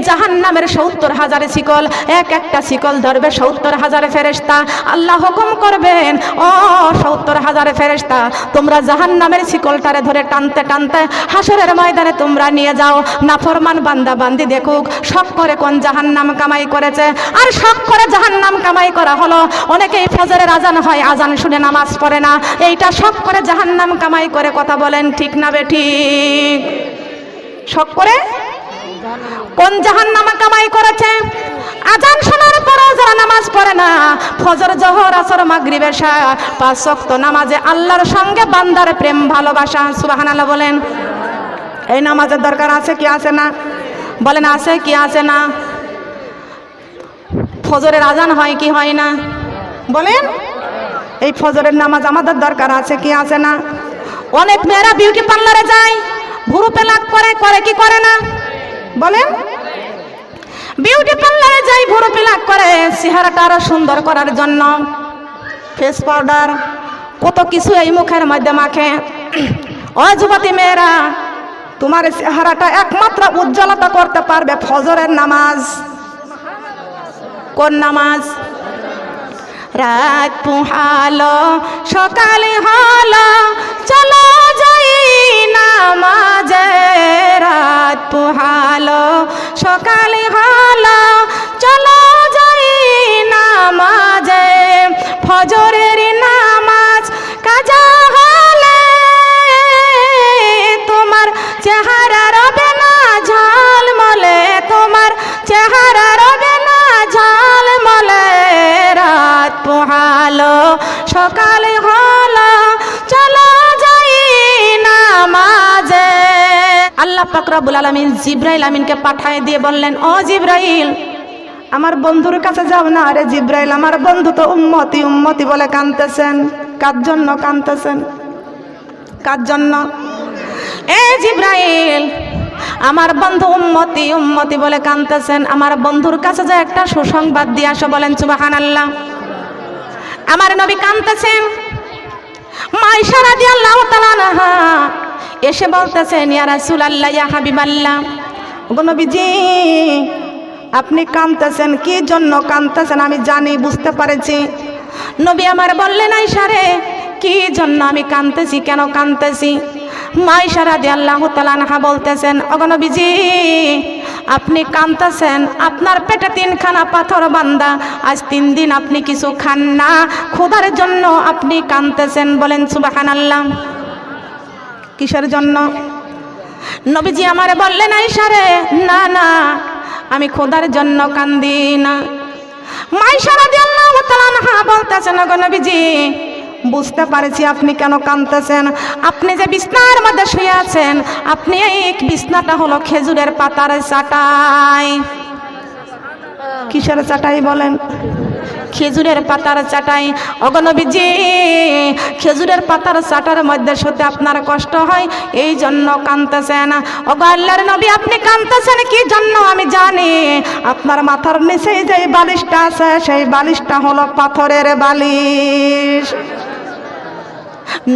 জাহান্নামের 70,000 শিকল, এক একটা শিকল ধরবে 70,000 ফেরেশতা। আল্লাহ হুকুম করবেন, ও 70,000 ফেরেশতা, তোমরা জাহান্নামের শিকলটারে ধরে টানতে টানতে হাসরের ময়দানে তোমরা নিয়ে যাও। নাফরমান বান্দা বান্দি দেখুক শখ করে কোন জাহান্নাম কামাই করেছে। আর শখ করে জাহান্নাম কামাই করা হলো, অনেকেই ফজরের আজান হয়, আজান শুনে নামাজ পড়ে না, এইটা শখ করে জাহান্নাম কামাই করে। কথা বলেন ঠিক না বেঠিক? শখ করে কোন জাহান্নাম কামাই করেছে? আজান শোনার পরেও যারা নামাজ পড়ে না, ফজর জোহর আসর মাগরিব এশা 5 ওয়াক্ত নামাজে আল্লাহর সঙ্গে বান্দার প্রেম ভালোবাসা। সুবহানাল্লাহ বলেন। এই নামাজের দরকার আছে কি আছে না? বলেন আছে কি আছে না? ফজরের আজান হয় কি হয় না? বলেন। এই ফজরের নামাজ আমাদের দরকার আছে কি আছে না? অনেক মেয়েরা বিউটি পার্লারে যায়, ভুরু পেলাক করে, করে কি করে না? বলেন। বিউটি পার্লারে যাই, ভুরু পেলাক করে চেহারাটা আরো সুন্দর করার জন্য ফেস পাউডার কত কিছু এই মুখের মধ্যে মাখে। ও যুবতী মেয়েরা, তোমার চেহারাটা একমাত্র উজ্জ্বলতা করতে পারবে ফজরের নামাজ। কোন নামাজ? রাত পুহালো সকালে হলো, চলো যাই নামাজে। রাত পুহালো সকালে হলো, চলো যাই নামাজে। ফজরের নামাজ কাজা হলে তোমার চেহারা রবে না ঝলমলে, তোমার চেহারা রবে না ঝলমলে। রাত পোহালো সকালে হলো, চলো যাই নামাজে। আল্লাহ পাক রব্বুল আলামিন জিবরাইল আমিনকে পাঠায় দিয়ে বললেন, ও জিবরাইল, আমার বন্ধুর কাছে যাও না। আরে জিবরাইল, আমার বন্ধু তো উম্মতি উম্মতি বলে কাঁদতেছেন। কার জন্য কাঁদতেছেন? কার জন্য? এ জিবরাইল, আমার বন্ধু উম্মতি উম্মতি বলে কাঁদতেছেন, আমার বন্ধুর কাছে যে একটা সুসংবাদ দিয়ে আসো। বলেন সুবহানাল্লাহ। আমার নবী কাঁদতেছেন। মা আয়েশা রাদিয়াল্লাহু তাআলা আনহা এসে বলতেছেন, ইয়া রাসূলুল্লাহ, ইয়া হাবিবাল্লাহ, ওগো নবীজি, আপনি কাঁদতেছেন, কি জন্য কাঁদতেছেন আমি জানি, বুঝতে পারেছি। নবী আমার বললেন, আয়েশা রে, কি জন্য আমি কাঁদতেছি, কেন কাঁদতেছি? মা আয়েশা রাদিয়াল্লাহু তাআলা আনহা বলতেছেন, ওগো নবীজি, আপনি কাঁদতেছেন, আপনার পেটে 3খানা পাথর বান্দা, আজ 3 দিন আপনি কিছু খান না, ক্ষুধার জন্য আপনি কাঁদতেছেন। বলেন সুবহানাল্লাহ। কিসের জন্য? নবীজি আমার বললেন, আয়েশা রে, না না, আমি ক্ষুধার জন্য কান্দি না। মা আয়েশা রাদিয়াল্লাহু তাআলা আনহা বলতেছেন, ওগো নবীজি, বুঝতে পারছি আপনি কেন কাঁদতেছেন। আপনি যে বিছনার মধ্যে শুয়ে আছেন, আপনি এই বিছনাটা হলো খেজুরের পাতার চাটাই। কিসের চাটাই বলেন? খেজুরের পাতার চাটাই। ওগো নবীজি, খেজুরের পাতার চাটার মধ্যে শুতে আপনার কষ্ট হয়, এই জন্য কাঁদতেছেন। ওগো আল্লাহর নবী, আপনি কাঁদতেছেন কি জন্য আমি জানি। আপনার মাথার নিচে যে বালিশটা আছে, সেই বালিশটা হলো পাথরের বালিশ।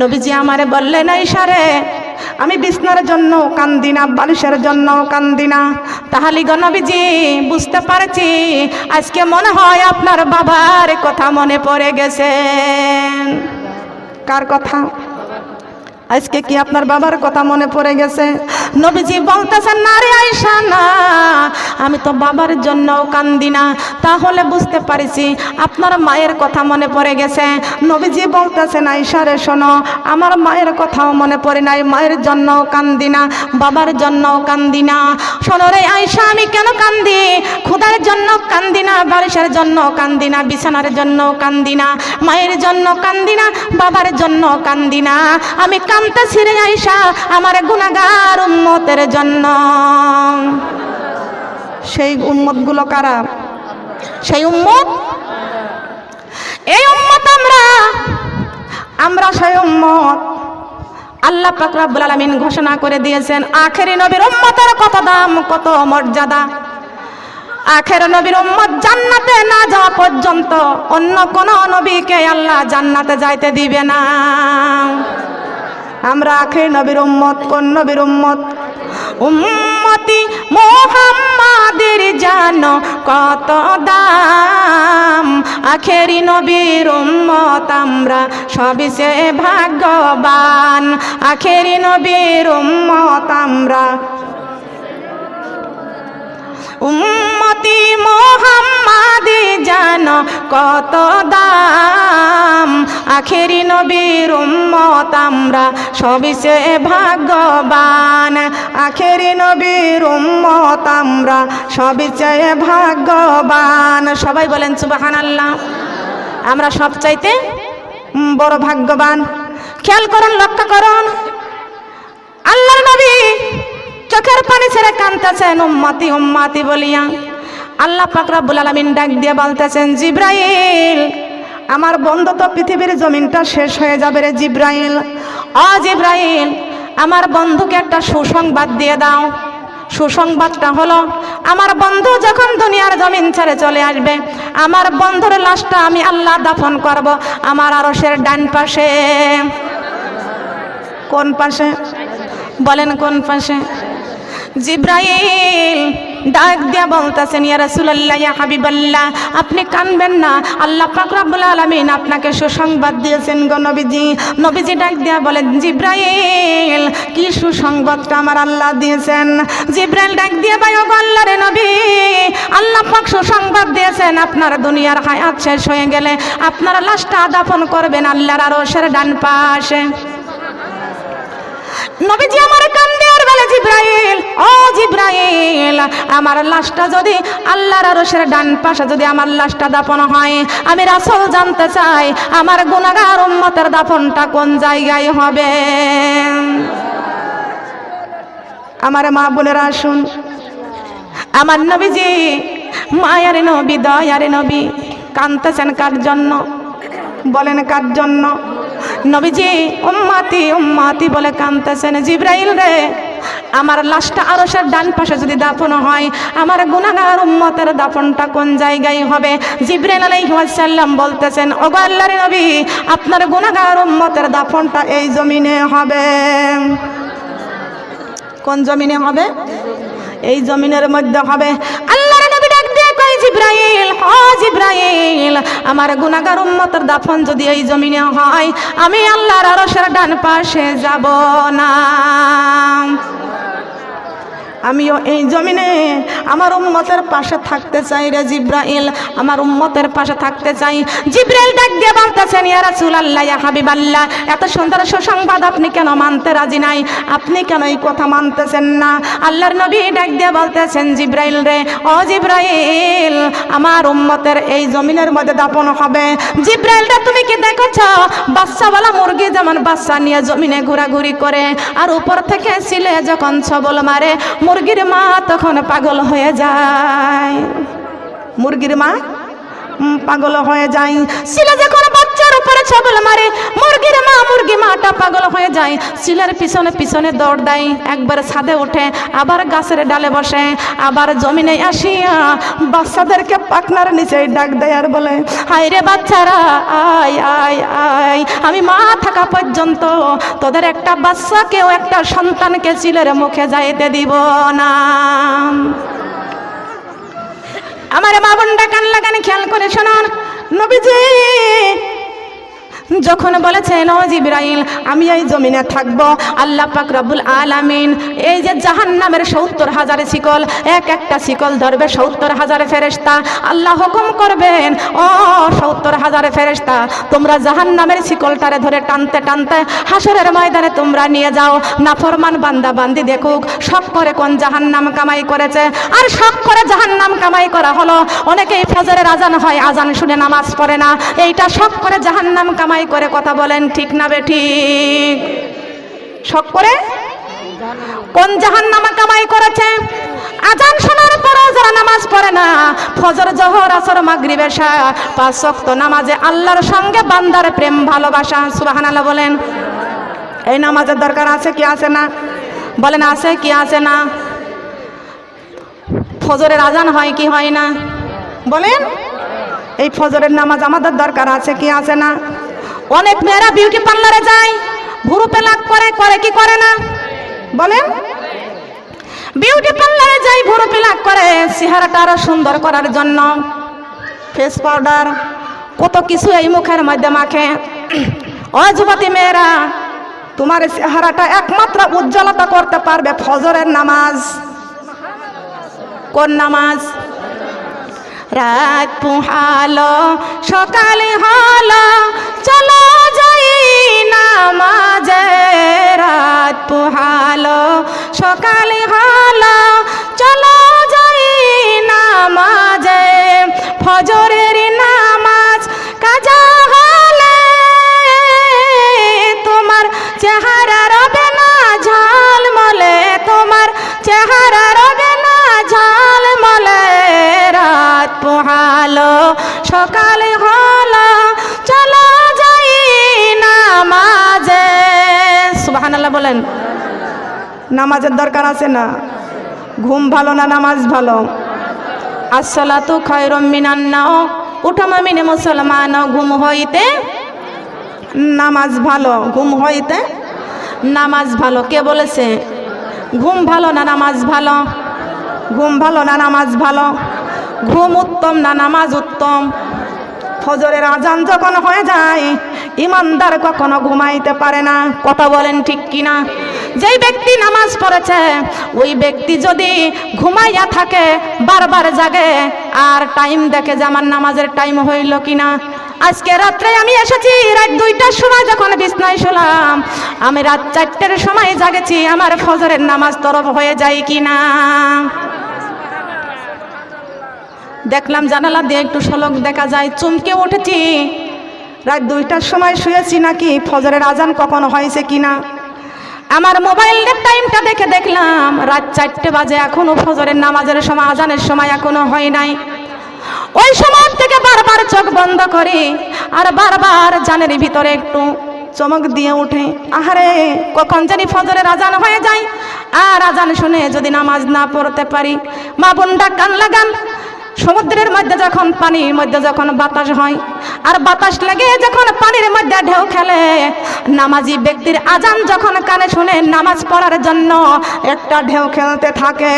নবীজি আমারে বললেন, আয়েশা রে, আমি বিছনার জন্য কান্দি না, বালিশের জন্য কান্দি না। তাহলে গো নবীজি, বুঝতে পারছি আজকে মনে হয় আপনার বাবার কথা মনে পড়ে গেছে। কার কথা? আজকে কি আপনার বাবার কথা মনে পড়ে গেছে? নবীজি বলতেছেন, না রে আয়েশা, না, আমি তো বাবার জন্যও কান্দি না। তাহলে বুঝতে পারছি আপনার মায়ের কথা মনে পড়ে গেছে। নবীজি বলতেছেন, আয়েশা রে শোনো, আমার মায়ের কথাও মনে পড়ে নাই, মায়ের জন্যও কান্দি না, বাবার জন্যও কান্দি না। শোনো রে আয়েশা, আমি কেন কান্দি? ক্ষুধার জন্য কান্দি না, বালিশের জন্য কান্দি না, বিছানার জন্য কান্দি না, মায়ের জন্য কান্দি না, বাবার জন্য কান্দি না। আমি কাঁদতেছি রে আয়েশা আমার গুনাহগার উম্মতের জন্য। সেই উম্মতগুলো কারা? সেই উম্মত, এই উম্মত আমরা সেই উম্মত। আল্লাহ পাক রব্বুল আলামিন ঘোষণা করে দিয়েছেন, আখেরি নবীর উম্মতের কত দাম, কত মর্যাদা। আখের নবীর উম্মত জান্নাতে না যাওয়া পর্যন্ত অন্য কোন নবীকে আল্লাহ জান্নাতে যাইতে দিবে না। আমরা আখের নবীর উম্মত। কোন নবীর উম্মত? উম্মতি মুহাম্মাদের কত দাম, আখেরি নবীর উম্মত আমরা সবচেয়ে ভাগ্যবান, আখেরি নবীর উম্মত আমরা উম্মতি মুহাম্মাদি জানো কত দাম, আখেরি নবীর উম্মত আমরা সবচেয়ে ভাগ্যবান, আখেরি নবীর উম্মত আমরা সবচেয়ে ভাগ্যবান। সবাই বলেন সুবহানাল্লাহ। আমরা সবচাইতে বড় ভাগ্যবান। খেয়াল করুন, লক্ষ্য করুন, আল্লাহর নবী চোখের পানি ছেড়ে কাঁদতেছেন উম্মতি উম্মতি বলিয়া। আল্লাহ পাক রব্বুল আলামিন ডাক দিয়ে বলতেছেন, জিব্রাইল আমার বন্ধু তো পৃথিবীর জমিনটা শেষ হয়ে যাবে রে জিব্রাইল, ও জিব্রাইল আমার বন্ধুকে একটা সুসংবাদ দিয়ে দাও। সুসংবাদটা হলো, আমার বন্ধু যখন দুনিয়ার জমিন ছেড়ে চলে আসবে, আমার বন্ধুর লাশটা আমি আল্লাহ দাফন করব আমার আরশের ডান পাশে। কোন পাশে বলেন, কোন পাশে? জিব্রাইল ডাক দিয়া বলতেছেন, ইয়া রাসূলুল্লাহ, ইয়া হাবিবাল্লাহ, আপনি কানবেন না, আল্লাহ পাক রব্বুল আলামিন আপনাকে সুসংবাদ দিয়েছেন গো নবীজি। নবীজি ডাক দিয়া বলেন, জিব্রাইল কি সুসংবাদটা আমার আল্লাহ দিয়েছেন? জিব্রাইল ডাক দিয়া ভাই, ও আল্লাহর নবী, আল্লাহ পাক সুসংবাদ দিয়েছেন আপনার দুনিয়ার হায়াত শেষ হয়ে গেলে আপনার লাশটা দাফন করবেন আল্লাহর আরশের ডান পাশে। নবীজি আমার কান্দে আর বলে, জিব্রাইল, ও জিব্রাইল আমার লাশটা যদি আল্লাহর আরশের ডান পাশে যদি আমার লাশটা দাফন হয়, আমি রাসূল জানতে চাই আমার গুনাহগার উম্মতের দাফনটা কোন জায়গায় হবে। আমার মা বোনেরা শুন, আমার নবীজি মায়ের নবী, দয়ার নবী কাঁদতেছেন কার জন্য? বলেন কার জন্য? নবীজি উম্মতি উম্মতি বলে কাঁদতেছেন। জিব্রাইল রে, আমার লাশটা আরশের ডান পাশে যদি দাফন হয়, আমার গুনাহগার উম্মতের দাফনটা কোন জায়গায় হবে? জিব্রাইল আলাইহিস সালাম বলতেছেন, ওগো আল্লাহর নবী, আপনার গুনাহগার উম্মতের দাফনটা এই জমিনে হবে। কোন জমিনে হবে? এই জমিনের মধ্যে হবে। আল্লাহর নবী ডাক দিয়ে কই, জিব্রাইল, ও জিব্রাইল আমার গুনাহগার উম্মতের দাফন যদি এই জমিনে হয়, আমি আল্লাহর আরশের ডান পাশে যাব না। আমিও এই জমিনে আমার উম্মতের পাশে থাকতে চাই রে জিব্রাইল, আমার উম্মতের পাশে থাকতে চাই। জিব্রাইল ডাক দিয়ে বলতেছেন, ইয়া রাসূলুল্লাহ, ইয়া হাবিবাল্লাহ, এত সুন্দর সুসংবাদ আপনি কেন মানতে রাজি নাই? আপনি কেন এই কথা মানতেছেন না? আল্লাহর নবী ডাক দিয়ে বলতেছেন, জিব্রাইল রে, ও জিব্রাইল আমার উম্মতের এই জমিনের মধ্যে দাফন হবে। জিব্রাইল রে, তুমি কি দেখেছো বাচ্চাওয়ালা মুরগি যেমন বাচ্চা নিয়ে জমিনে ঘোরাঘুরি করে, আর উপর থেকে ছিলে যখন ছবল মারে, মুরগির মা তখন পাগল হয়ে যায়। মুরগির মা পাগল হয়ে যায়। ছিলে যখন বাচ্চার উপরে ছবল মারে, মুরগি মাটা পাগল হয়ে যায়। ছিলের পিছনে পিছনে দৌড় দেয়, একবার ছাদে ওঠে, আবার গাছের ডালে বসে, আবার জমিনে আসিয়া বাচ্চাদেরকে পাখনার নিচে ডাক দেয় আর বলে, হায় রে বাচ্চারা, আয় আয় আয়, আমি মা থাকা পর্যন্ত তোদের একটা বাচ্চাকেও একটা সন্তানকে ছিলের মুখে যাইতে দিব না। আমার মা বোনরা কান লাগানি খেয়াল করে শোনান, নবীজি যখন বলেছেন, ও জিব্রাইল আমি এই জমিনে থাকবো, আল্লাহ পাক রব্বুল আলামিন এই যে জাহান্নামের ৭০,০০০ শিকল, এক একটা শিকল ধরবে ৭০,০০০ ফেরেশতা। আল্লাহ হুকুম করবেন, ও ৭০,০০০ ফেরেশতা তোমরা জাহান্নামের শিকলটারে ধরে টানতে টানতে হাসরের ময়দানে তোমরা নিয়ে যাও। নাফরমান বান্দা বান্দি দেখুক শখ করে কোন জাহান্নাম কামাই করেছে। আর শখ করে জাহান্নাম কামাই করা হলো, অনেকেই ফজরের আজান হয়, আজান শুনে নামাজ পড়ে না, এইটা শখ করে জাহান্নাম কামাই করে। কথা বলেন ঠিক না বেঠিক? শখ করে কোন জাহান্নামা কামাই করেছে? আজান শোনার পরও যারা নামাজ পড়ে না, ফজর জোহর আসর মাগরিব এশা ৫ ওয়াক্ত নামাজে আল্লাহর সঙ্গে বান্দার প্রেম ভালোবাসা। সুবহানাল্লাহ বলেন। এই নামাজের দরকার আছে কি আছে না? বলেন আছে কি আছে না? ফজরের আজান হয় কি হয় না? বলেন। এই ফজরের নামাজ আমাদের দরকার আছে কি আছে না? অনেক মেয়েরা বিউটি পার্লারে যায়, ভুরু পেলাক করে, করে কি করে না? বলেন। বিউটি পার্লারে যাই ভুরু প্লাক করে চেহারাটা আরো সুন্দর করার জন্য ফেস পাউডার কত কিছু এই মুখের মধ্যে মাখে। ও যুবতী মেয়েরা, তোমার চেহারাটা একমাত্র উজ্জ্বলতা করতে পারবে ফজরের নামাজ। কোন নামাজ? রাত পোহালো সকালে হলো চলো যাই নামাজে, রাত পোহালো সকালে হলো চলো যাই নামাজে, ফজরের নামাজ কাজা হলে তোমার চেহারা রবে না ঝালমলে, তোমার চেহারা রবে না ঝালমলে, রাত পোহালো সকালে হলো চলো যাই নামাজে। সুবহানাল্লাহ বলেন। নামাজের দরকার আছে না? ঘুম ভালো না নামাজ ভালো? আসসালাতু খায়রুম মিনান নাওম, উঠাম মিনে মুসলমান, ঘুম হইতে নামাজ ভালো, ঘুম হইতে নামাজ ভালো। কে বলেছে? ঘুম ভালো না নামাজ ভালো? ঘুম ভালো না নামাজ ভালো? ঘুম উত্তম না নামাজ উত্তম? ফজরের আজান যখন হয়ে যায় ইমানদার কখনো ঘুমাইতে পারে না। কথা বলেন ঠিক কিনা? যেই ব্যক্তি নামাজ পড়েছে ওই ব্যক্তি যদি ঘুমাইয়া থাকে বারবার জাগে আর টাইম দেখে যে আমার নামাজের টাইম হইল কিনা। আজকে রাত্রে আমি এসেছি রাত 2টার সময়, যখন বিছনায় শুলাম আমি রাত 4টার সময় জাগেছি, আমার ফজরের নামাজ তরফ হয়ে যায় কিনা। দেখলাম জানালা দিয়ে একটু ঝলক দেখা যায়, চমকে উঠেছি। রাত 2টার সময় শুয়েছি নাকি ফজরের আজান কখনো হয়েছে কিনা। আমার মোবাইলের টাইমটা দেখে দেখলাম রাত 4টে বাজে, এখনো ফজরের নামাজের সময়, আজানের সময় এখনো হয় নাই। ওই সময় থেকে বারবার চোখ বন্ধ করি আর বারবার জানের ভিতরে একটু চমক দিয়ে উঠে, আহারে কখন জানি ফজরের আজান হয়ে যায়। আর আজান শুনে যদি নামাজ না পড়তে পারি, মা বোনটা কান লাগান। সমুদ্রের মধ্যে যখন পানির মধ্যে যখন বাতাস হয় আর বাতাস লেগে যখন পানির মধ্যে ঢেউ খেলে, নামাজি ব্যক্তির আজান যখন কানে শুনে নামাজ পড়ার জন্য একটা ঢেউ খেলতে থাকে।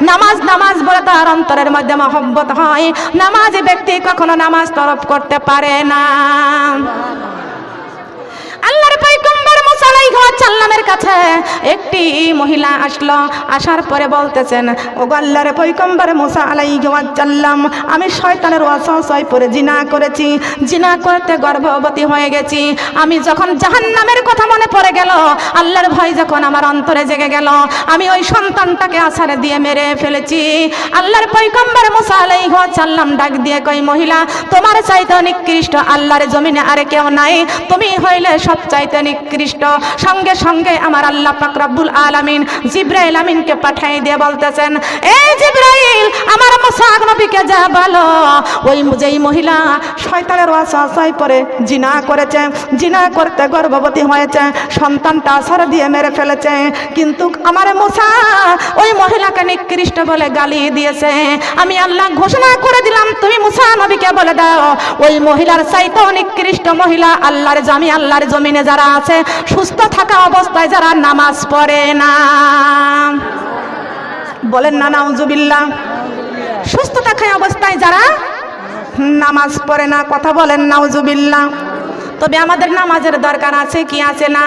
নামাজ নামাজ বলে তার অন্তরের মধ্যে মহব্বত হয়, নামাজি ব্যক্তি কখনো নামাজ তরফ করতে পারে না। আল্লাহর পয়গম্বর মুসা আলাইহিস সালামের কাছে একটি মহিলা আসলো, আসার পরে বলতেছেন, ওগো আল্লাহর পয়গম্বর মুসা আলাইহিস সালাম, আমি শয়তানের ওয়াসওয়াসায় পড়ে জিনা করেছি, জিনা করতে গর্ভবতী হয়ে গেছি। আমি যখন জাহান্নামের কথা মনে পড়ে গেল, আল্লাহর ভয় যখন আমার অন্তরে জেগে গেল, আমি ওই সন্তানটাকে আছাড় দিয়ে মেরে ফেলেছি। আল্লাহর পয়গম্বর মুসা আলাইহিস সালাম ডাক দিয়ে কই, মহিলা তোমার চাইতে নিকৃষ্ট আল্লাহর জমিনে আর কেউ নাই, তুমি হইলে সবচাইতে নিকৃষ্ট। সঙ্গে সঙ্গে আমার আল্লাহ পাক রব্বুল আলামিন জিবরাইল আমিনকে পাঠিয়ে দিয়ে বলতেছেন, এই জিবরাইল আমার মুসা নবীকে যা বলো, ওই যেই মহিলা শয়তানের ওয়াসওয়াসায় পড়ে জিনা করেছে, জিনা করতে গর্ভবতী হয়েছে, সন্তানটা আছাড় দিয়ে মেরে ফেলেছে, কিন্তু আমার মুসা ওই মহিলাকে নিকৃষ্ট বলে গালি দিয়েছে। আমি আল্লাহ ঘোষণা করে দিলাম, তুমি মুসা নবীকে বলে দাও, ওই মহিলার চাইতেও নিকৃষ্ট মহিলা আল্লাহর আল্লাহর জমিনে যারা আছে, সুস্থ থাকা অবস্থায় যারা নামাজ পড়ে না। বলেন না নাউজুবিল্লাহ। সুস্থ থাকা অবস্থায় যারা নামাজ পড়ে না, কথা বলেন নাউজুবিল্লাহ। তবে আমাদের নামাজের দরকার আছে কি আছে না?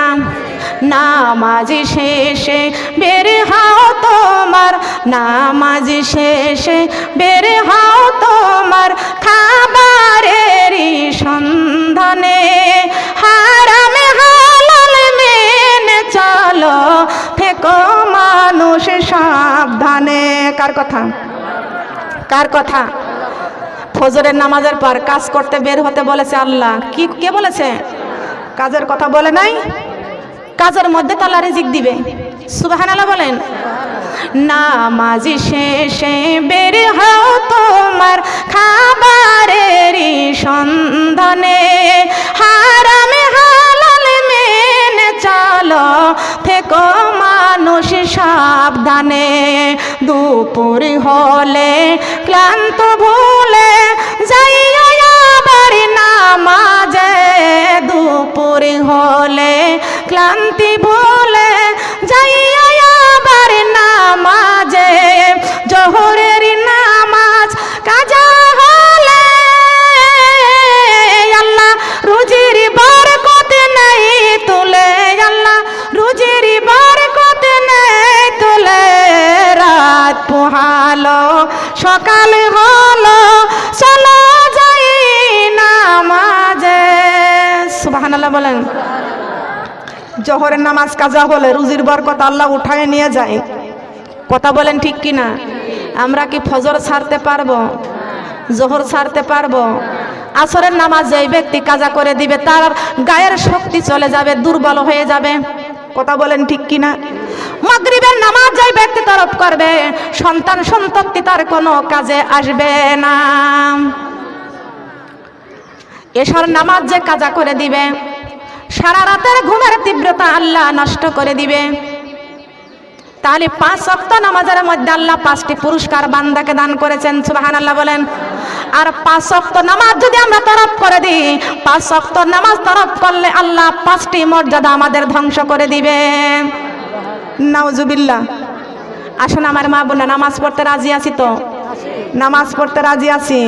নামাজ শেষে বের হও তোমার, নামাজ শেষে বের হও তোমার খাবারেরই সন্ধানে, হারামে হালাল মেনে চলো, থেকো মানুষ সাবধানে। কার কথা? কার কথা? ফজরের নামাজের পর কাজ করতে বের হতে বলেছে আল্লাহ। কি কে বলেছে? কাজের কথা বলে নাই? কাজের মধ্যে তো আল্লাহ রিজিক দিবে। সুবহানাল্লাহ বলেন। নামাজ শেষে বের হও তোমার খাবারেরই সন্ধানে, হারামে হালাল মেনে চলো, থেকো মানুষ সাবধানে। দুপুর হলে ক্লান্ত ভুলে যাইও আবার নামাজে, দুপুর হলে ক্লান্তি ভুলে যাইও আবার নামাজে। পোহালো সকাল হলো চলো যাই নামাজে। সুবহানাল্লাহ বলেন। জোহরের নামাজ কাজা হলে রুজির বরকত আল্লাহ উঠায় নিয়ে যায়। কথা বলেন ঠিক কিনা? আমরা কি ফজর ছাড়তে পারবো? জোহর ছাড়তে পারবো? আসরের নামাজ যেই ব্যক্তি কাজা করে দিবে তার গায়ের শক্তি চলে যাবে, দুর্বল হয়ে যাবে। কথা বলেন ঠিক কিনা? মাগরিবের নামাজ যেই ব্যক্তি তরফ করবে সন্তান সন্ততি তার কোনো কাজে আসবে না। এশার নামাজ যে কাজা করে দিবে সারা রাতের ঘুমের তীব্রতা আল্লাহ নষ্ট করে দিবে। তাহলে 5 ওয়াক্ত নামাজের মধ্যে আল্লাহ 5টি পুরস্কার বান্দাকে দান করেছেন। সুবহানাল্লাহ বলেন। আর 5 ওয়াক্ত নামাজ যদি আমরা তরফ করে দিই, 5 ওয়াক্ত নামাজ তরফ করলে আল্লাহ 5টি মর্যাদা আমাদের ধ্বংস করে দিবে। নাউজুবিল্লাহ। আসুন আমার মা বোনরা, নামাজ পড়তে রাজি আছি তো? নামাজ পড়তে রাজি আছি।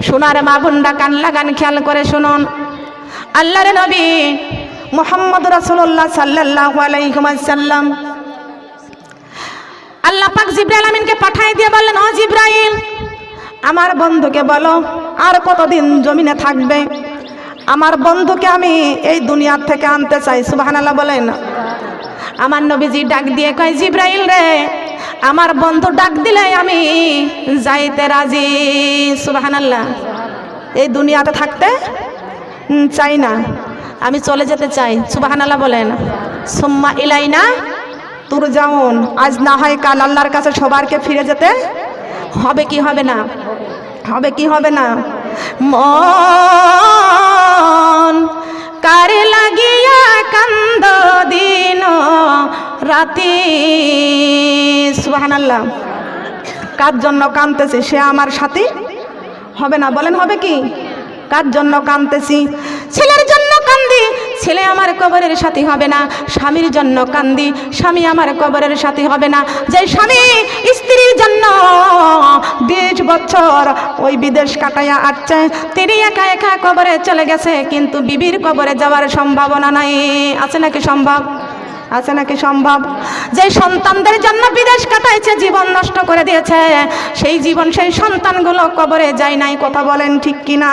সোনার মা বোনরা কান লাগান, খেয়াল করে শুনুন। আল্লাহর নবী মুহাম্মদ রাসূলুল্লাহ সাল্লাল্লাহু আলাইহি ওয়াসাল্লাম আল্লাহ পাক জিবরাইল আমিনকে পাঠিয়ে দিয়ে বললেন, ও জিবরাইল, আমার বন্ধুকে বলো আর কতদিন জমিনে থাকবে। আমার বন্ধুকে আমি এই দুনিয়া থেকে আনতে চাই। সুবহানাল্লাহ বলেন। আমার নবীজি ডাক দিয়ে কয়, জিবরাইল রে, আমার বন্ধু ডাক দিলে আমি যাইতে রাজি। সুবহানাল্লাহ। এই দুনিয়াতে থাকতে চাই না, আমি চলে যেতে চাই। সুবহানাল্লাহ বলেন। সুম্মা ইলাইনা তুরজাউন। আজ না হয় কাল আল্লাহর কাছে সবারকে ফিরে যেতে হবে কি হবে না? হবে কি হবে না? মন কারে লাগিয়া কান্দ দিন রাতি। সুবহানাল্লাহ। কার জন্য কাঁদতেছি? সে আমার সাথী হবে না। বলেন হবে কি? কার জন্য কাঁদতেছি? ছেলের জন্য কান্দি, ছেলে আমার কবরের সাথী হবে না। স্বামীর জন্য কান্দি, স্বামী আমার কবরের সাথী হবে না। যে স্বামী স্ত্রীর জন্য 20 বছর ওই বিদেশ কাটাইয়া আসছে, তিনি একা একা কবরে চলে গেছে, কিন্তু বিবির কবরে যাওয়ার সম্ভাবনা নাই। আছে নাকি সম্ভব? আছে নাকি সম্ভব? যে সন্তানদের জন্য বিদেশ কাটাইছে, জীবন নষ্ট করে দিয়েছে, সেই জীবন সেই সন্তানগুলো কবরে যায় নাই। কথা বলেন ঠিক কিনা?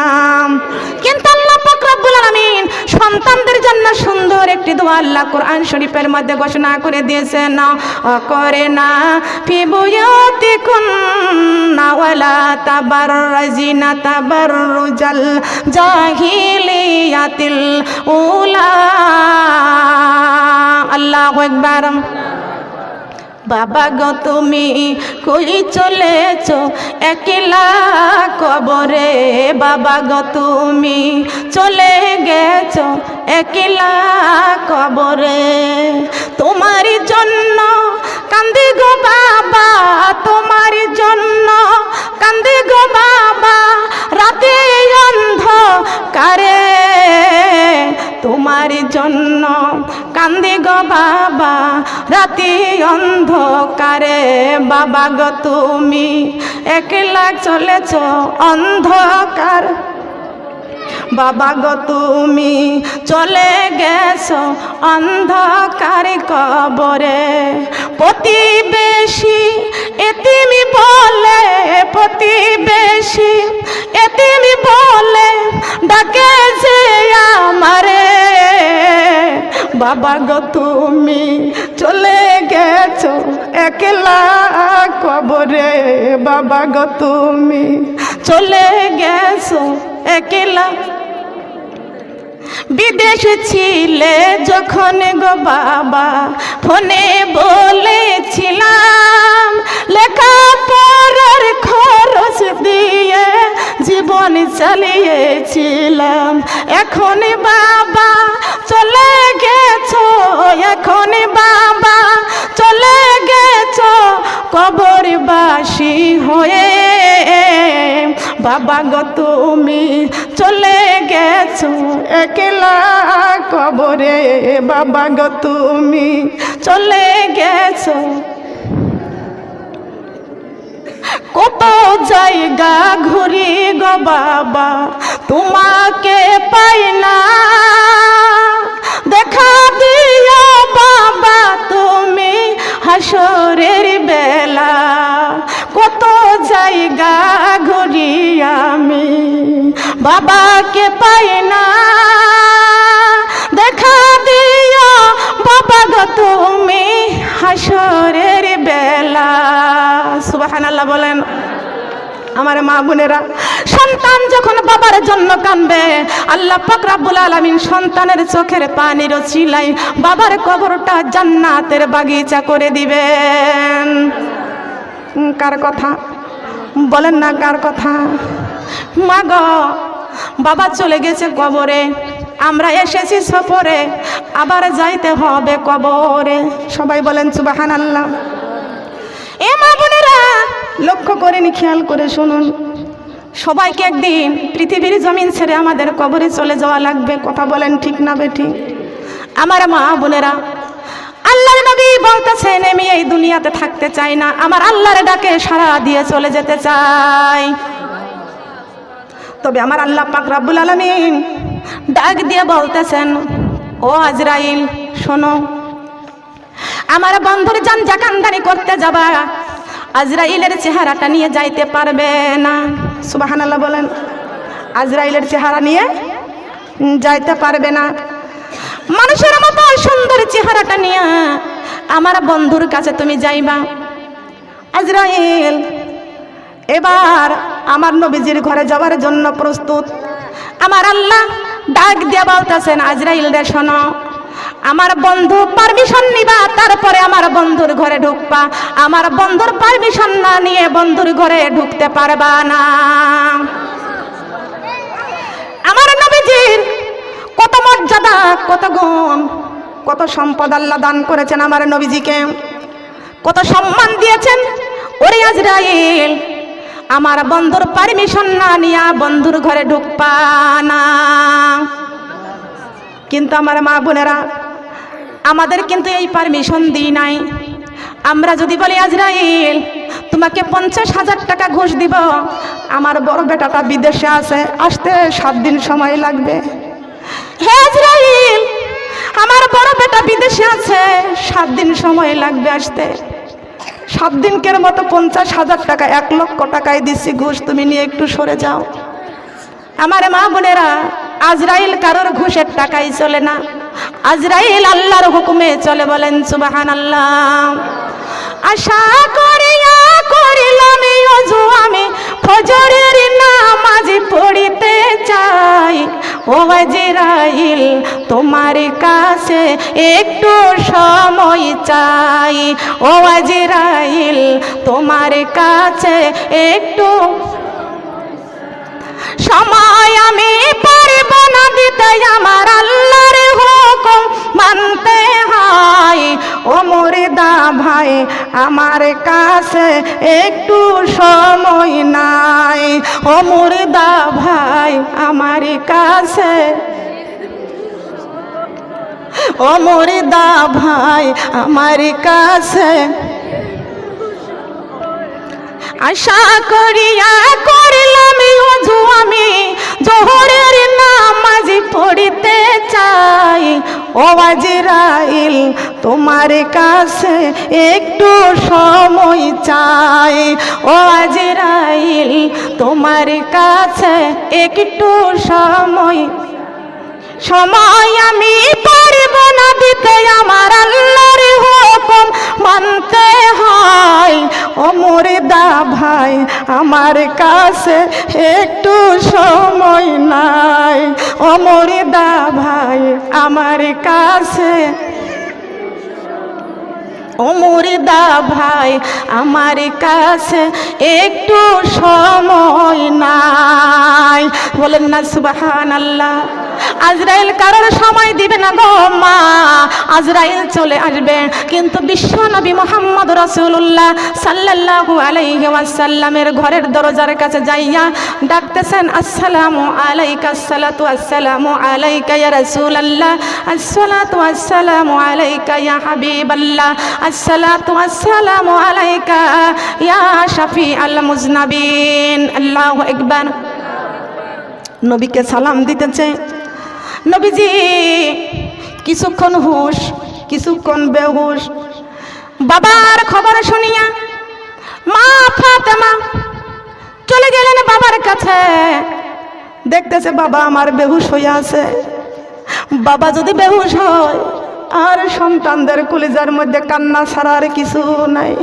কিন্তু আল্লাহ পাক রব্বুল আলামিন সন্তানদের জন্য সুন্দর একটি দোয়া আল্লাহ কোরআন শরীফের মধ্যে ঘোষণা করে দিয়েছেন, করে না ফি বুয়ুতিকুন্না ওয়ালা তাবাররাজিনা তাবাররুজাল জাহিলিয়াতিল উলা। আল্লাহু আকবার। বাবা গো তুমি কই চলেছো একলা কবরে, বাবা গো তুমি চলে গেছো একলা কবরে। তোমার জন্য কান্দি গো বাবা, তোমার জন্য কান্দি গো বাবা, রাতে অন্ধকারে তোমার জন্য কান্দি গো বাবা, রাতে অন্ধকারে। বাবা গো তুমি একলা চলেছ অন্ধকার, বাবা গো তুমি চলে গেছো অন্ধকার কবরে। প্রতিবেশী এতিমি বলে, প্রতিবেশী এতিমি বলে ডাকে যে আমারে, বাবা গো তুমি চলে গেছো একলা কবরে, বাবা গো তুমি চলে গেছো একলা। বিদেশ ছিলে যখন গো বাবা, ফোনে বলেছিলাম, লেখাপড়ার খরচ দিয়ে জীবন চালিয়েছিলাম। এখন বাবা চলে গেছো, এখন বাবা চলে গেছো কবরবাসী হয়ে, বাবা গো তুমি চলে গেছো একলা কবরে, বাবা গো তুমি চলে গেছো। কত জায়গা ঘুরি গো বাবা, তোমাকে পাই না, দেখা দিও বাবা তুমি হাসরের বেলা। কত জায়গা ঘুরি আমি, বাবাকে পাই না, দেখা দিও বাবা গো তুমি হাসরের বেলা। সুবহানাল্লাহ বলেন। আমার মা বোনেরা, সন্তান যখন বাবার জন্য কাঁদবে, আল্লাহ পাক রব্বুল আলামিন সন্তানের চোখের পানির ওসিলায় বাবার কবরটা জান্নাতের বাগিচা করে দিবেন। কার কথা বলেন না, কার কথা? মা গো, বাবা চলে গেছে কবরে, আমরা এসেছি সফরে, আবার যাইতে হবে কবরে। সবাই বলেন সুবহানাল্লাহ। এ মা বোনেরা, লক্ষ্য করেনি, খেয়াল করে শুনুন, সবাইকে একদিন পৃথিবীর জমিন ছেড়ে আমাদের কবরে চলে যাওয়া লাগবে। কথা বলেন ঠিক না বেঠিক? আমার মা বোনেরা, আল্লাহর নবী বলতেছেন আমি এই দুনিয়াতে থাকতে চাই না, আমার আল্লাহর ডাকে সাড়া দিয়ে চলে যেতে চাই। তবে আমার আল্লাহ পাক রব্বুল আলামিন ডাক দিয়ে বলতেছেন, ও আজরাইল শোনো, আমার বন্ধুর জান জাকানদারি করতে যাবা, আজরাইলের চেহারাটা নিয়ে যাইতে পারবে না। সুবহানাল্লাহ বলেন। আজরাইলের চেহারা নিয়ে যাইতে পারবে না। মানুষের মতো সুন্দর চেহারাটা নিয়ে আমার বন্ধুর কাছে তুমি যাইবা। আজরাইল এবার আমার নবীজির ঘরে যাওয়ার জন্য প্রস্তুত। আমার আল্লাহ ডাক দিয়ে বলতেছেন, আজরাইল রে শোনো, আমার বন্ধু পারমিশন নিবা, তারপরে আমার বন্ধুর ঘরে ঢুকবা। আমার বন্ধুর পারমিশন না নিয়ে বন্ধুর ঘরে ঢুকতে পারবা না। আমার নবীজির কত মর্যাদা, কত গুণ, কত সম্পদ আল্লাহ দান করেছেন আমার নবীজিকে, কত সম্মান দিয়েছেন। ওরে আজরাইল, আমার বন্ধুর পারমিশন না নিয়ে বন্ধুর ঘরে ঢুকবা না। কিন্তু আমার মা বোনেরা, আমাদের কিন্তু এই পারমিশন দিই নাই। আমরা যদি বলি আজরাইল তোমাকে 50,000 টাকা ঘুষ দিব, আমার বড় বেটাটা বিদেশে আছে, আসতে 7 দিন সময় লাগবে। হে আজরাইল, আমার বড় বেটা বিদেশে আছে, 7 দিন সময় লাগবে আসতে। 7 দিনকের মতো 50,000 টাকা, 1 লক্ষ টাকায় দিচ্ছি ঘুষ, তুমি নিয়ে একটু সরে যাও। আমার মা বোনেরা, আজরাইল কারোর ঘুষের টাকাই চলে না, আজরাইল আল্লাহর হুকুমে চলে। বলেন সুবহানাল্লাহ। আশা করিয়া করিলাম ওযু আমি, ফজরের নামাজ পড়িতে চাই। ও আজরাইল তোমার কাছে একটু সময় চাই। ও আজরাইল তোমার কাছে একটু সময় আমি পারব না দিতে, আমার আল্লাহর হুকুম মানতে হয়। ও মুর্দা ভাই, আমার কাছে একটু সময় নাই। ও মুর্দা ভাই, আমার কাছে, ও মুর্দা ভাই, আমার কাছে। আশা করিয়া করলাম ওযু আমি, জোহরের নামাজ পড়িতে চাই। ও আজরাইল তোমার কাছে একটু সময় চাই। ও আজরাইল তোমার কাছে একটু সময়, সময় আমি পারব না দিতে, আমার আল্লাহর হুকুম মানতে হয়। ও মুর্দা ভাই, আমার কাছে একটু সময় নাই। ও মুর্দা ভাই, আমার কাছে, ও মুর্দা ভাই, আমার কাছে একটু সময় নাই। বলেন না সুবহানাল্লাহ। আজরাইল কারোর সময় দিবে না গো মা, আজরাইল চলে আসবে। কিন্তু বিশ্ব নবী মুহাম্মদ রাসূলুল্লাহ সাল্লাল্লাহু আলাইহি ওয়াসাল্লামের ঘরের দরজার কাছে যাইয়া ডাকতেছেন, আসসালামু আলাইকা, আসসালাতু আসসালামু আলাইকা ইয়া রাসূলুল্লাহ, আসসালাতু আসসালামু আলাইকা ইয়া হাবিবাল্লাহ, আসসালাতু আসসালামু আলাইকা ইয়া শাফিআল মুজনাবিন। আল্লাহু আকবার। নবীকে সালাম দিতেছে। নবীজি কিছুক্ষণ হুশ, কিছুক্ষণ বেহুশ। বাবার খবর শুনিয়া মা ফাতেমা বাবার কাছে, দেখতেছে বাবা আমার বেহুশ হয়ে আছে। বাবা যদি বেহুশ হয় আর সন্তানদের কলিজার মধ্যে কান্না ছাড়া আর কিছু নাই।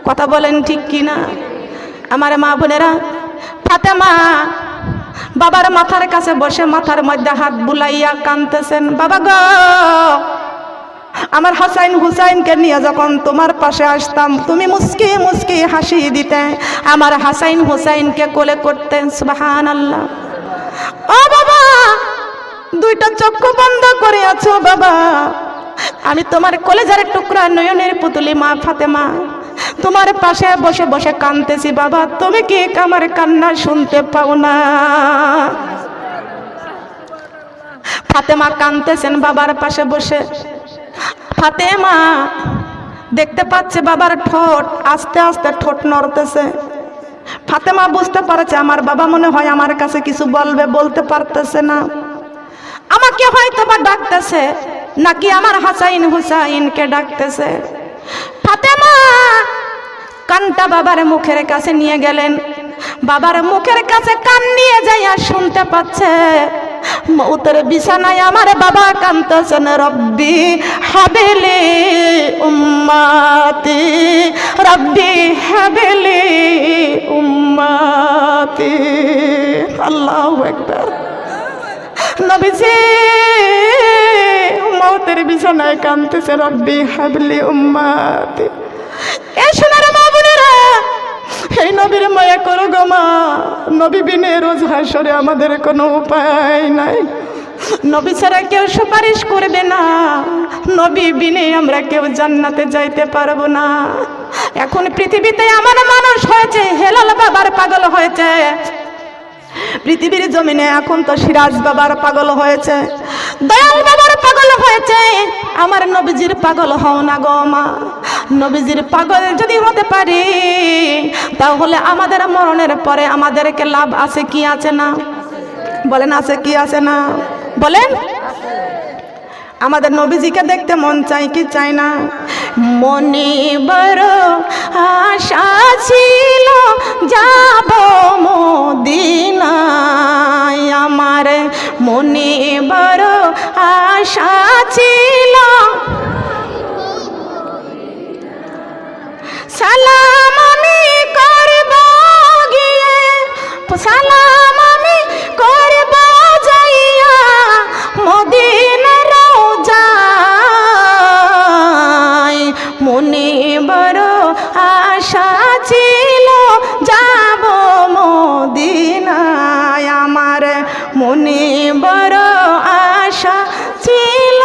কথা বলেন ঠিক কিনা? আমার মা বোনেরা, ফাতেমা বাবার মাথার কাছে বসে মাথার মধ্যে হাত বুলাইয়া কাঁদতেছেন, বাবা গো, আমার হাসাইন হুসাইনকে নিয়ে যখন তোমার পাশে আসতাম তুমি মুস্কি মুস্কি হাসি দিতে, আমার হাসাইন হুসাইনকে কোলে করতেন। সুবহানাল্লাহ। ও বাবা, দুইটা চক্ষু বন্ধ করে আছো বাবা, আমি তোমার কলেজার টুকরা নয়নের পুতুলি মা ফাতেমা তোমার পাশে বসে বসে কাঁদতেছি বাবা, তুমি কি আমার কান্না শুনতে পাও না? ফাতেমা কাঁদতেছেন বাবার পাশে বসে। ফাতেমা দেখতে পাচ্ছে বাবার ঠোঁট আস্তে আস্তে ঠোঁট নড়তেছে। ফাতেমা বুঝতে পারছে আমার বাবা মনে হয় আমার কাছে কিছু বলবে, বলতে পারতেছে না। আমাকে হয়তো বা ডাকতেছে, নাকি আমার হাসাইন হুসাইনকে ডাকতেছে। ফাতেমা কানটা বাবার মুখের কাছে নিয়ে গেলেন। বাবার মুখের কাছে কান নিয়ে যাইয়া শুনতে পাচ্ছে মৌতের বিছানায় আমার বাবা কাঁদতেছেন, রব্বি হাবিলি উম্মতি, রব্বি হাবিলি উম্মতি। আল্লাহু আকবার। নবীজি মৌতের বিছানায় কাঁদতেছে, রব্বি হাবিলি উম্মতি। এ সোনার মা বোনেরা, এই নবীর মায়া করো গো মা। নবী বিনে রোজ হাসরে আমাদের কোনো উপায় নাই। নবী ছাড়া কেউ সুপারিশ করবে না, নবী বিনে আমরা কেউ জান্নাতে যাইতে পারবো না। এখন পৃথিবীতে এমন মানুষ হয়েছে হেলাল বাবার পাগল হয়েছে, পৃথিবীর জমিনে এখন তো সিরাজ বাবার পাগল হয়েছে, দয়াল বাবার পাগল হয়েছে। আমার নবীজির পাগল হও না গো মা। নবীজির পাগল যদি হতে পারি তাহলে আমাদের মরণের পরে আমাদেরকে লাভ আছে কি আছে না? বলেন আছে কি আছে না? বলেন। আমাদের নবীজিকে দেখতে মন চাই কি চাই না? মনে বড় আশা ছিল যাব মদিনায়, আমার মনে বড় আশা ছিল। সালাম আমি করব গিয়ে, সালাম আমি করব যাইয়া মদিনার রওজায়, মনে বড় আশা ছিল যাব মদিনায়, আমার মনে বড় আশা ছিল।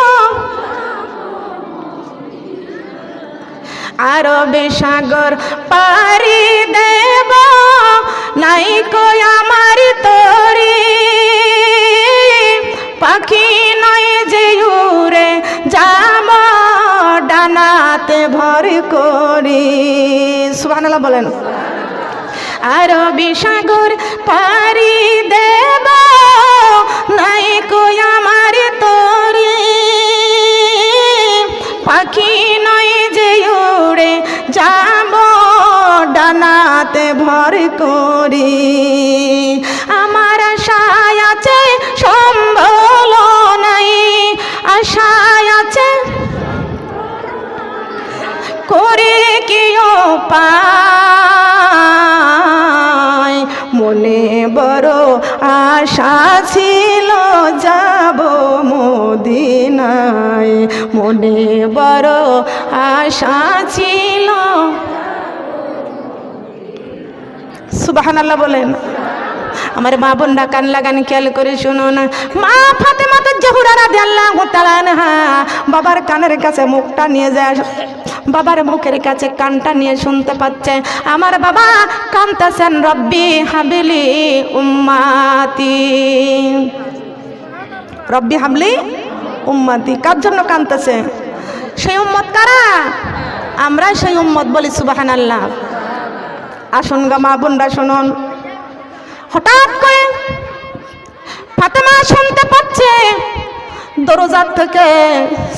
আরবে সাগর পারি দেব নাই কই আমার তরি, পাখি নয় যে উড়ে যাব ডানাতে ভর করি। সুবহানাল্লাহ বলেন। আরবে সাগর পারি দেব নাই কই আমার তরি, পাখি নয় যে উড়ে যাব ডানাতে ভর করি। আমার আশায় আছে সম্বল নাই, আশায় আছে করে কি উপায়, মনে বড় আশা ছিল যাব মদিনায়, মনে বড় আশা ছিল। সুবহানাল্লাহ বলেন। আমার মা বোনরা কান লাগান খেয়াল করে শুনুন। মা ফাতেমা জোহরা রাদিয়াল্লাহু তাআলা আনহা বাবার কানের কাছে মুখটা নিয়ে যায়, বাবার মুখের কাছে কানটা নিয়ে শুনতে পাচ্ছে আমার বাবা কাঁদতেছেন, রব্বি হাবিলি উম্মতি, রব্বি হাবলি উম্মতি। কার জন্য কাঁদতেছে? সেই উম্মত কারা? আমরা সেই উম্মত বলি। সুবহানাল্লাহ। আসুন গা মা বোনরা শুনুন। হঠাৎ করে ফাতেমা শুনতে পাচ্ছে দরজার থেকে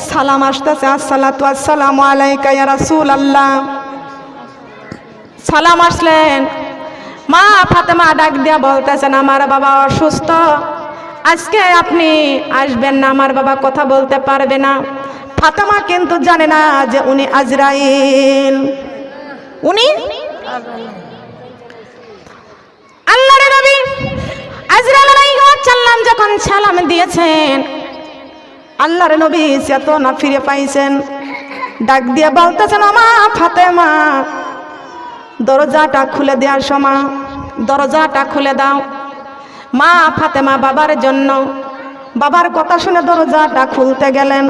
সালাম আসতেছে, আসসালাতু আসসালামু আলাইকা ইয়া রাসূলুল্লাহ। সালাম আসলেন। মা ফাতেমা ডাক দিয়া বলতেছেন, আমার বাবা অসুস্থ, আজকে আপনি আসবেন না, আমার বাবা কথা বলতে পারবে না। ফাতেমা কিন্তু জানে না যে উনি আজরাইল, উনি আল্লাহর নবী আজরাইল আলাইহিস সালাম যখন সালাম দিয়েছেন, আল্লাহর নবী চেতনা ফিরে পাইছেন। ডাক দিয়ে বলতেছেন, মা ফাতেমা দরজাটা খুলে দেওয়ার সময়, দরজাটা খুলে দাও। মা ফাতেমা বাবার জন্য, বাবার কথা শুনে দরজাটা খুলতে গেলেন।